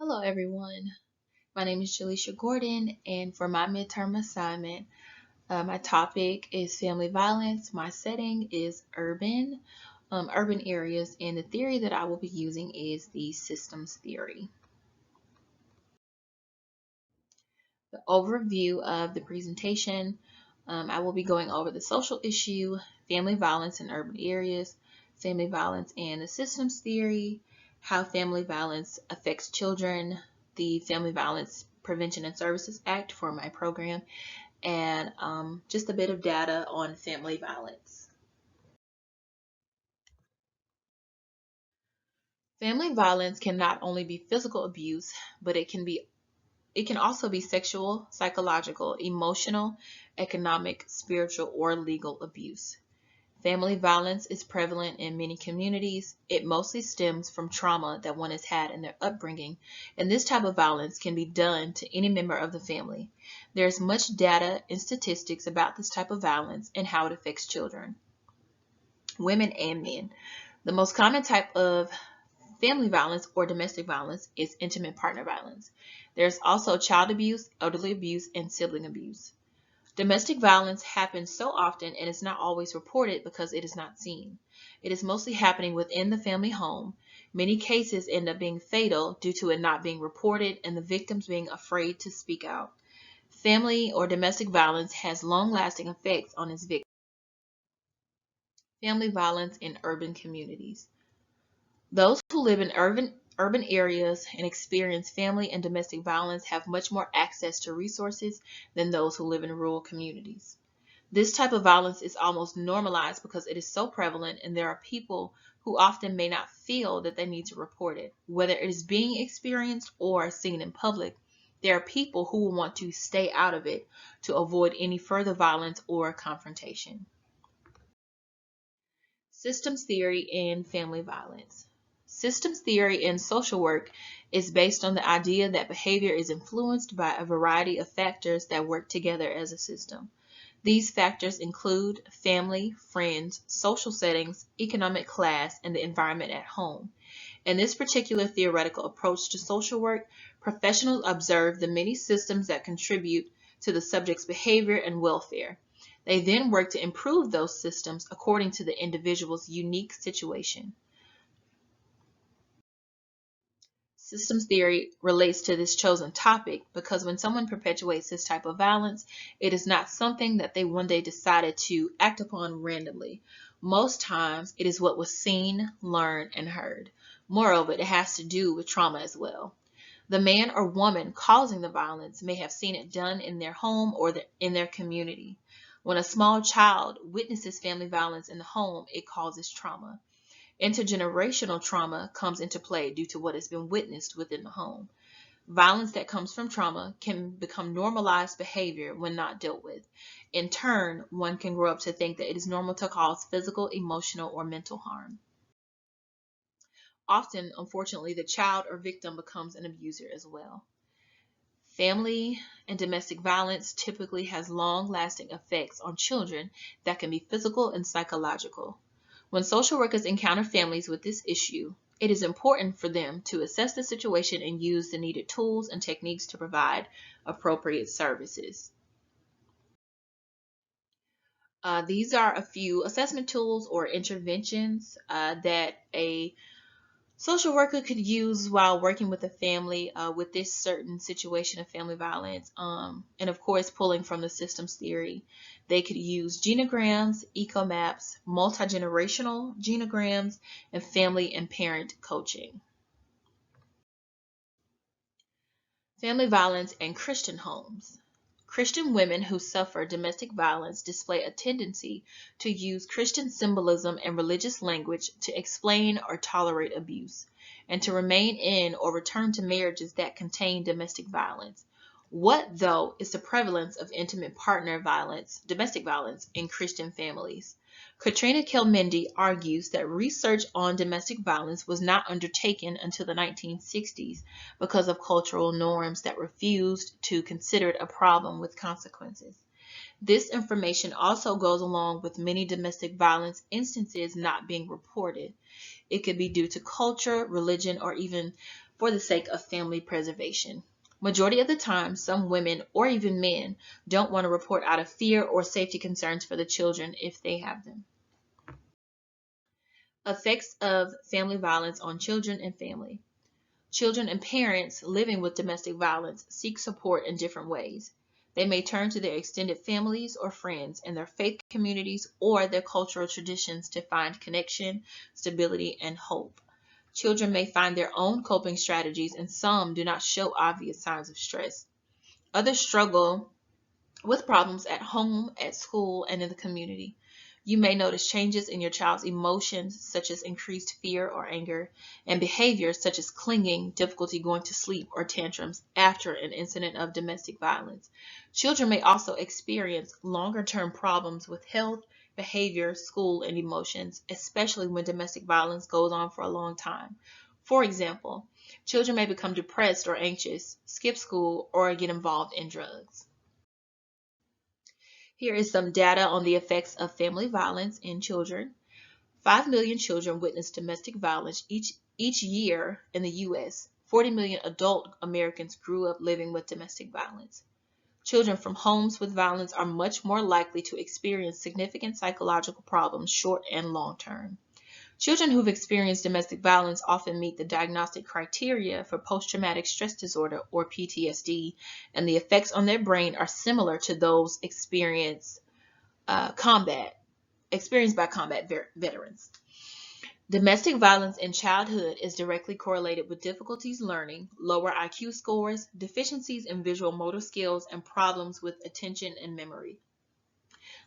Hello, everyone. My name is Jaleisha Gordon, and for my midterm assignment, my topic is family violence. My setting is urban areas, and the theory that I will be using is the systems theory. The overview of the presentation, I will be going over the social issue, family violence in urban areas, family violence and the systems theory, how family violence affects children, the Family Violence Prevention and Services Act for my program, and just a bit of data on family violence. Family violence can not only be physical abuse, but it can also be sexual, psychological, emotional, economic, spiritual, or legal abuse. Family violence is prevalent in many communities. It mostly stems from trauma that one has had in their upbringing, and this type of violence can be done to any member of the family. There's much data and statistics about this type of violence and how it affects children, women, and men. The most common type of family violence or domestic violence is intimate partner violence. There's also child abuse, elderly abuse, and sibling abuse. Domestic violence happens so often and is not always reported because it is not seen. It is mostly happening within the family home. Many cases end up being fatal due to it not being reported and the victims being afraid to speak out. Family or domestic violence has long-lasting effects on its victims. Family violence in urban communities. Those who live in urban areas and experience family and domestic violence have much more access to resources than those who live in rural communities. This type of violence is almost normalized because it is so prevalent, and there are people who often may not feel that they need to report it. Whether it is being experienced or seen in public, there are people who will want to stay out of it to avoid any further violence or confrontation. Systems theory and family violence. Systems theory in social work is based on the idea that behavior is influenced by a variety of factors that work together as a system. These factors include family, friends, social settings, economic class, and the environment at home. In this particular theoretical approach to social work, professionals observe the many systems that contribute to the subject's behavior and welfare. They then work to improve those systems according to the individual's unique situation. Systems theory relates to this chosen topic because when someone perpetuates this type of violence, it is not something that they one day decided to act upon randomly. Most times, it is what was seen, learned, and heard. Moreover, it has to do with trauma as well. The man or woman causing the violence may have seen it done in their home or in their community. When a small child witnesses family violence in the home, it causes trauma. Intergenerational trauma comes into play due to what has been witnessed within the home. Violence that comes from trauma can become normalized behavior when not dealt with. In turn, one can grow up to think that it is normal to cause physical, emotional, or mental harm. Often, unfortunately, the child or victim becomes an abuser as well. Family and domestic violence typically has long-lasting effects on children that can be physical and psychological. When social workers encounter families with this issue, it is important for them to assess the situation and use the needed tools and techniques to provide appropriate services. These are a few assessment tools or interventions that a social worker could use while working with a family with this certain situation of family violence. And of course, pulling from the systems theory, they could use genograms, eco maps, multi-generational genograms, and family and parent coaching. Family violence and Christian homes. Christian women who suffer domestic violence display a tendency to use Christian symbolism and religious language to explain or tolerate abuse, and to remain in or return to marriages that contain domestic violence. What, though, is the prevalence of intimate partner violence, domestic violence, in Christian families? Katrina Kelmendi argues that research on domestic violence was not undertaken until the 1960s because of cultural norms that refused to consider it a problem with consequences. This information also goes along with many domestic violence instances not being reported. It could be due to culture, religion, or even for the sake of family preservation. Majority of the time, some women or even men don't want to report out of fear or safety concerns for the children if they have them. Effects of family violence on children and family. Children and parents living with domestic violence seek support in different ways. They may turn to their extended families or friends in their faith communities or their cultural traditions to find connection, stability, and hope. Children may find their own coping strategies, and some do not show obvious signs of stress. Others struggle with problems at home, at school, and in the community. You may notice changes in your child's emotions, such as increased fear or anger, and behaviors such as clinging, difficulty going to sleep, or tantrums after an incident of domestic violence. Children may also experience longer-term problems with health, behavior, school, and emotions, especially when domestic violence goes on for a long time. For example, children may become depressed or anxious, skip school, or get involved in drugs. Here is some data on the effects of family violence in children. 5 million children witness domestic violence each year in the U.S. 40 million adult Americans grew up living with domestic violence. Children from homes with violence are much more likely to experience significant psychological problems, short and long term. Children who've experienced domestic violence often meet the diagnostic criteria for post-traumatic stress disorder or PTSD, and the effects on their brain are similar to those experienced by combat veterans. Domestic violence in childhood is directly correlated with difficulties learning, lower IQ scores, deficiencies in visual motor skills, and problems with attention and memory.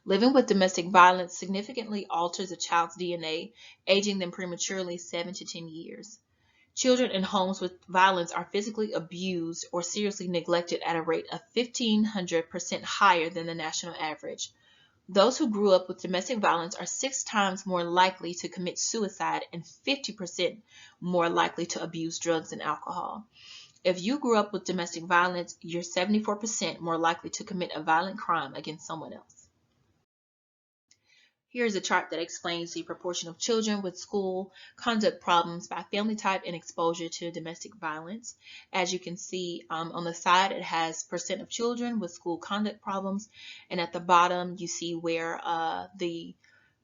Living with domestic violence significantly alters a child's DNA, aging them prematurely 7 to 10 years. Children in homes with violence are physically abused or seriously neglected at a rate of 1,500% higher than the national average. Those who grew up with domestic violence are 6 times more likely to commit suicide and 50% more likely to abuse drugs and alcohol. If you grew up with domestic violence, you're 74% more likely to commit a violent crime against someone else. Here's a chart that explains the proportion of children with school conduct problems by family type and exposure to domestic violence. As you can see on the side, it has percent of children with school conduct problems, and at the bottom you see where the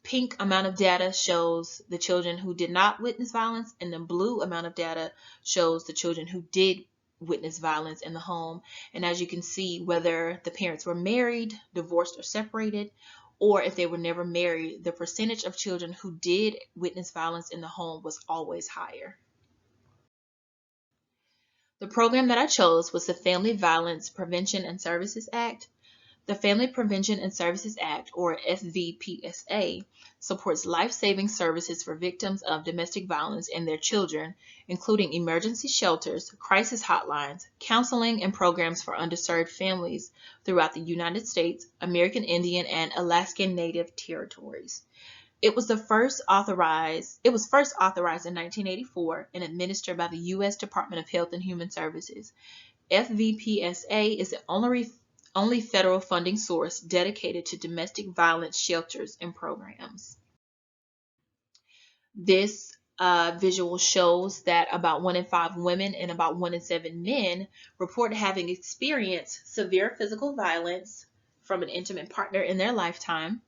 pink amount of data shows the children who did not witness violence, and the blue amount of data shows the children who did witness violence in the home. And as you can see, whether the parents were married, divorced, or separated, or if they were never married, the percentage of children who did witness violence in the home was always higher. The program that I chose was the Family Violence Prevention and Services Act. The Family Prevention and Services Act, or FVPSA, supports life-saving services for victims of domestic violence and their children, including emergency shelters, crisis hotlines, counseling, and programs for underserved families throughout the United States, American Indian, and Alaskan Native territories. It was first authorized in 1984 and administered by the U.S. Department of Health and Human Services. FVPSA is the only federal funding source dedicated to domestic violence shelters and programs. This visual shows that about 1 in 5 women and about 1 in 7 men report having experienced severe physical violence from an intimate partner in their lifetime.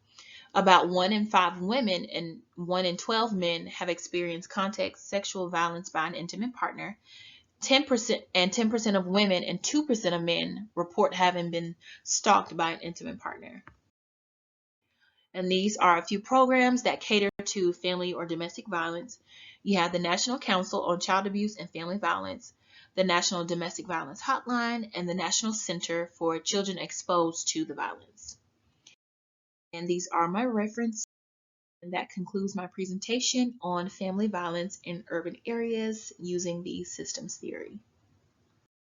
About 1 in 5 women and 1 in 12 men have experienced contact sexual violence by an intimate partner. 10% of women and 2% of men report having been stalked by an intimate partner. And these are a few programs that cater to family or domestic violence. You have the National Council on Child Abuse and Family Violence, the National Domestic Violence Hotline, and the National Center for Children Exposed to the Violence. And these are my references. And that concludes my presentation on family violence in urban areas using the systems theory.